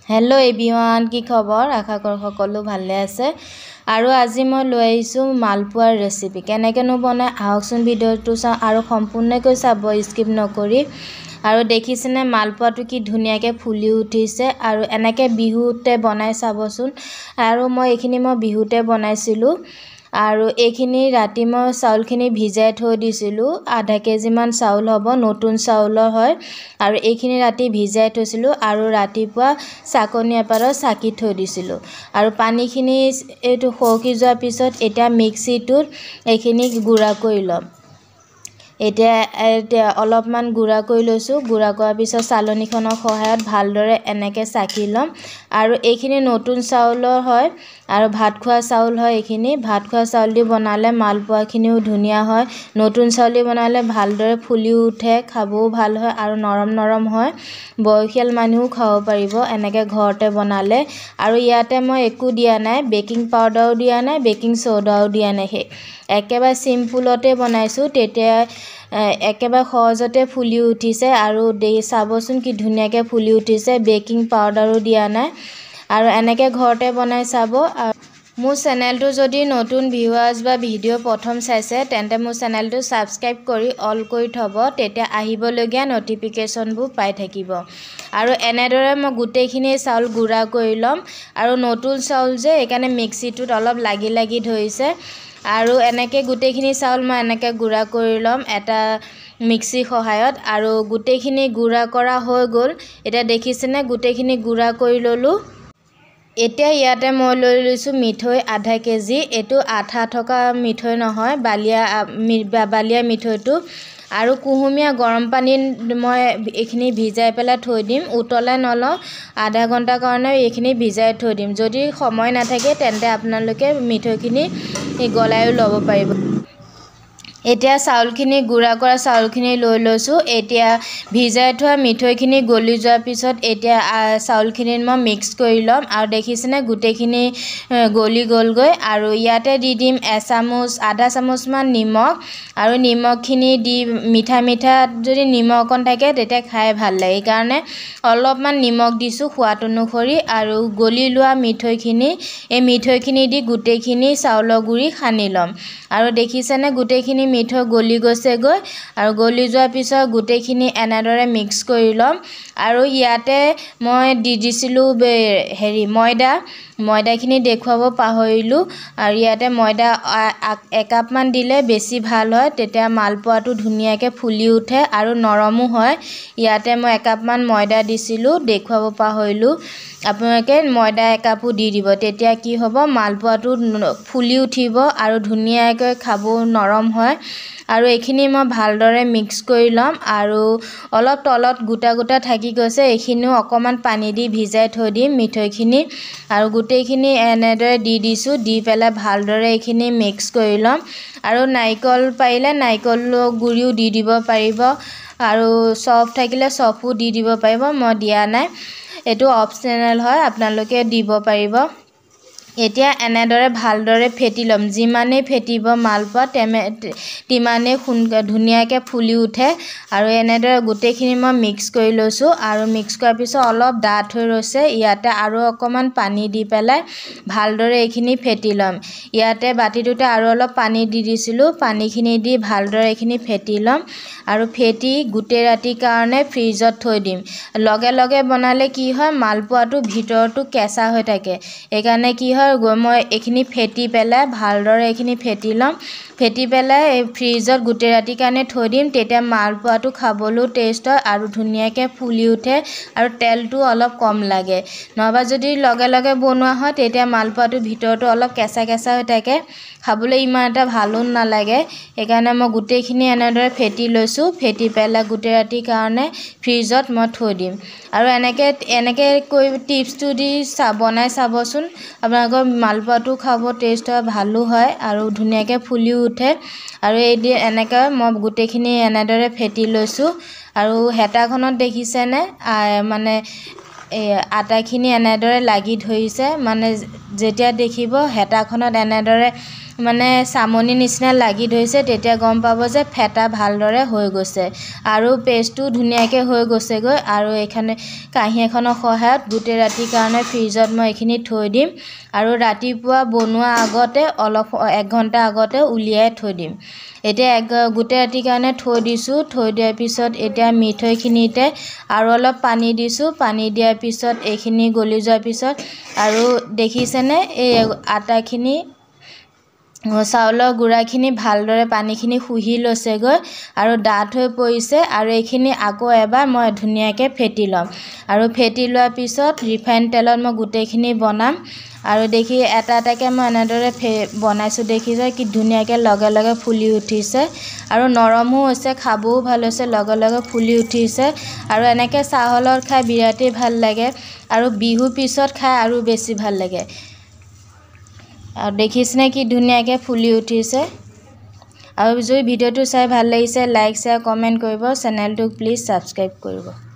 hello everyone की खबर आशा कर सकलो भाले आछे आरो আজি মই লৈ আইছো মালপোৱাৰ ৰেচিপি কেনেকেনো বনাই আহকচোন ভিডিওটো চাও আৰু সম্পূৰ্ণকৈ চাব স্কিপ নকৰি আৰু দেখিছেনে মালপোৱাটো কি ধুনিয়াকে ফুলি উঠিছে আৰু এনেকে বিহুতে বনাই চাবচোন আৰু মই এখিনি বিহুতে বনাইছিলো আৰু এখিনি ৰাতি মই চাউলখিনি ভিজাই থৈ দিছিলো আধা কেজি মান চাউল হ'ব নতুন চাউলৰ হয় আৰু এখিনি ৰাতি ভিজাই থৈছিলো আৰু ৰাতিপুৱা চাকনি এপাৰত চাকি থৈ দিছিলো আৰু পানীখিনি এটো খকি যোৱাৰ পিছত এটা মিক্সিটোত এখিনি গুড়া কৰি লম এতিয়া অলপমান গুড়া কৰি লৈছো গুড়া কৰাৰ পিছত চালনীখনৰ সহায়ত ভালদৰে এনেকে চাকি লম আৰু এখিনি নতুন চাউলৰ হয় আৰু ভাত খোৱা চাউল হয় এখিনি ভাত খোৱা চাউল দি বনালে মালপোৱাখিনিও ধুনিয়া হয় নতুন চাউল দি বনালে ভালদৰে ফুলি উঠে খাবও ভাল হয় আৰু নৰম নৰম হয় বয়সীয়াল মানুহ খাব পাৰিব এনেকে ঘৰতে বনালে আৰু ইয়াতে মই একো দিয়া নাই বেকিং পাউডাৰো দিয়া নাই বেকিং সোডাও দিয়া নাই একেবাৰে সিম্পলতে বনাইছো তেতিয়া একেবাৰে সহজতে ফুলি উঠিছে আৰু দেই চাবচোন কি ধুনিয়াকে ফুলি উঠিছে বেকিং পাউডাৰো দিয়া নাই আৰু এনেকে ঘৰতে বনাই চাব মোৰ চেনেলটো যদি নতুন ভিউৱাৰ্স বা ভিডিও প্ৰথম চাইছে তেন্তে মোৰ চেনেলটো সাবস্ক্ৰাইব কৰি অল কৰি থব তেতিয়া আহিবলগীয়া নটিফিকেশনবোৰ পাই থাকিব আৰু এনেদৰে মই গুটেখিনি চাউল গুড়া কৰি লম আৰু নতুন চাউল যে একানে মিক্সিটোত অলপ লাগি ধৰিছে আৰু এনেকে গুটেখিনি চাউল মই এনেকে গুড়া কৰি লম এটা মিক্সি সহায়ত আৰু গুটেখিনি গুড়া কৰা হৈ গল এটা দেখিছেনে গুটেখিনি গুড়া কৰি ললো এতিয়া ইয়াতে মই লৈ লৈছো মিঠৈ আধা কেজি এটো আঠা থকা মিঠৈ নহয় বালিয়া মিঠৈটো আৰু কুহুমিয়া গৰম পানী মই এখিনি ভিজাই পেলাই থৈ দিম উতলাই নল আধা ঘন্টা কাৰণে এখিনি ভিজাই থৈ দিম যদি সময় নাথাকে তেন্তে আপোনালোকে মিঠৈখিনি গলায়ও লব পাৰিব এতিয়া চাউলখিনি গুড়া কৰা চাউলখিনি লৈ লৈছো এতিয়া ভিজাই থোৱা মিঠৈখিনি গলি যোৱাৰ পিছত এতিয়া চাউলখিনি মই মিক্স কৰি লম আৰু দেখিছেনে গুটেখিনি গলি গলগৈ আৰু ইয়াতে দি দিম আধা চামুচ মান নিমখ আৰু নিমখখিনি দি মিঠা যদি নিমখ অকণ থাকে তেতিয়া খাই ভাল লাগে কাৰণে অলপমান নিমখ দিছো সোৱাদ অনুসৰি আৰু গলি লোৱা মিঠৈখিনি দি গুটেখিনি চাউলৰ গুৰি খানি লম আৰু দেখিছেনে গুটেখিনি মিঠৈ গলি গৈছে গৈ আৰু গলি যোৱাৰ পিছত গুটেখিনি এনেদৰে মিক্স কৰি লম আৰু ইয়াতে মই দি দিছিলো ময়দাখিনি দেখুৱাব পাহৰিলো আৰু ইয়াতে ময়দা একাপ মান দিলে বেছি ভাল হয় তেতিয়া মালপোৱাটো ধুনিয়াকে ফুলি উঠে আৰু নৰমো হয় ইয়াতে মই একাপ মান ময়দা দিছিলো দেখুৱাব পাহৰিলো আপোনালোকে ময়দা একাপো দি দিব তেতিয়া কি হ'ব মালপোৱাটো ফুলি উঠিব আৰু ধুনিয়াকৈ খাব নৰম হয় আৰু এখিনি মই ভালদৰে মিক্স কৰি লম আৰু অলপ তলত গোটা থাকি গৈছে এখিনিও অকমান পানী দি ভিজাই থৈ দিম মিঠৈখিনি আৰু গুটেখিনি এনেদৰে দি দিছো দি পেলাই ভালদৰে এখিনি মিক্স কৰি লম আৰু নাৰিকল পাৰিলে নাৰিকলৰ গুৰিও দি দিব পাৰিব আৰু চফ থাকিলে চফো দি দিব পাৰিব মই দিয়া নাই এটো অপচনেল হয় আপোনালোকে দিব পাৰিব এতিয়া এনেদৰে ভালদৰে ফেটি লম যিমানে ফেটিব মালপোৱা তিমানে ধুনিয়াকে ফুলি উঠে আৰু এনেদৰে গুটেখিনি মই মিক্স কৰি লৈছো আৰু মিক্স কৰাৰ পিছত অলপ ডাঠ হৈ ৰৈছে ইয়াতে আৰু অকমান পানী দি পেলাই ভালদৰে এখিনি ফেটি লম ইয়াতে বাটিটোতে আৰু অলপ পানী দি দিছিলো পানীখিনি দি ভালদৰে এখিনি ফেটি লম আৰু ফেটি গুটে ৰাতি কাৰণে ফ্ৰিজত থৈ দিম লগে বনালে কি হয় মালপোৱাটো ভিতৰটো কেঁচা হৈ থাকে এইকাৰণে কি হয় মই এখিনি ফেটি পেলাই ভালদৰে এখিনি ফেটি লম ফেটি পেলাই ফ্ৰিজত গুটে ৰাতি কাৰণে থৈ দিম তেতিয়া মালপোৱাটো খাবলৈ টেষ্ট হয় আৰু ধুনিয়াকে ফুলি উঠে আৰু তেলটো অলপ কম লাগে নহবা যদি লগে বনোৱা হয় তেতিয়া মালপোৱাটো ভিতৰটো অলপ কেঁচা হৈ থাকে খাবলৈ ইমান এটা ভালো নালাগে এইকাৰণে মই গুটেখিনি এনেদৰে ফেটি লৈছো ফেটি পেলাই গুটে ৰাতি কাৰণে ফ্ৰিজত মই থৈ দিম আৰু এনেকে কৈ টিপছটো দি বনাই চাবচোন আপোনালোকৰ মালপোৱাটো খাব টেষ্ট হয় ভালো হয় আৰু ধুনিয়াকে ফুলি উঠে আৰু এনেকা মই গুটেখিনি এনেদৰে ফেটি লৈছো আৰু হেতাখনত দেখিছেনে মানে আটাখিনি এনেদৰে লাগি ধৰিছে মানে যেতিয়া দেখিব হেতাখনত এনেদৰে মানে চামনি নিচিনা লাগি ধৰিছে তেতিয়া গম পাব যে ফেটা ভালদৰে হৈ গৈছে আৰু পেষ্টটো ধুনীয়াকৈ হৈ গৈছেগৈ আৰু এইখানে কাঁহী এখনৰ সহায়ত গোটেই ৰাতিৰ কাৰণে ফ্ৰিজত মই এইখিনি থৈ দিম আৰু ৰাতিপুৱা বনোৱা আগতে অলপ 1 ঘণ্টা আগতে উলিয়াই থৈ দিম এতিয়া গোটেই ৰাতিৰ কাৰণে থৈ দিছোঁ থৈ দিয়াৰ পিছত এতিয়া মিঠৈখিনিতে আৰু অলপ পানী দিছোঁ পানী দিয়াৰ পিছত এইখিনি গলি যোৱাৰ পিছত আৰু দেখিছেনে এই আটাখিনি চাউলৰ গুড়াখিনি ভালদৰে পানীখিনি শুহি লৈছেগৈ আৰু ডাঠ হৈ পৰিছে আৰু এইখিনি আকৌ এবাৰ মই ধুনীয়াকৈ ফেটি ল'ম আৰু ফেটি লোৱাৰ পিছত ৰিফাইন তেলত মই গোটেইখিনি বনাম আৰু দেখি এটা এটাকৈ মই এনেদৰে বনাইছোঁ দেখিছে কি ধুনীয়াকৈ লগে লগে ফুলি উঠিছে আৰু নৰমো হৈছে খাবও ভাল হৈছে লগে লগে ফুলি উঠিছে আৰু এনেকৈ চাহৰ লগত খাই বিৰাটেই ভাল লাগে আৰু বিহু পিছত খাই আৰু বেছি ভাল লাগে আৰু দেখিছেনে কি ধুনীয়াকৈ ফুলি উঠিছে আৰু যদি ভিডিঅ'টো চাই ভাল লাগিছে লাইক শ্বেয়াৰ কমেণ্ট কৰিব চেনেলটোক প্লিজ ছাবস্ক্ৰাইব কৰিব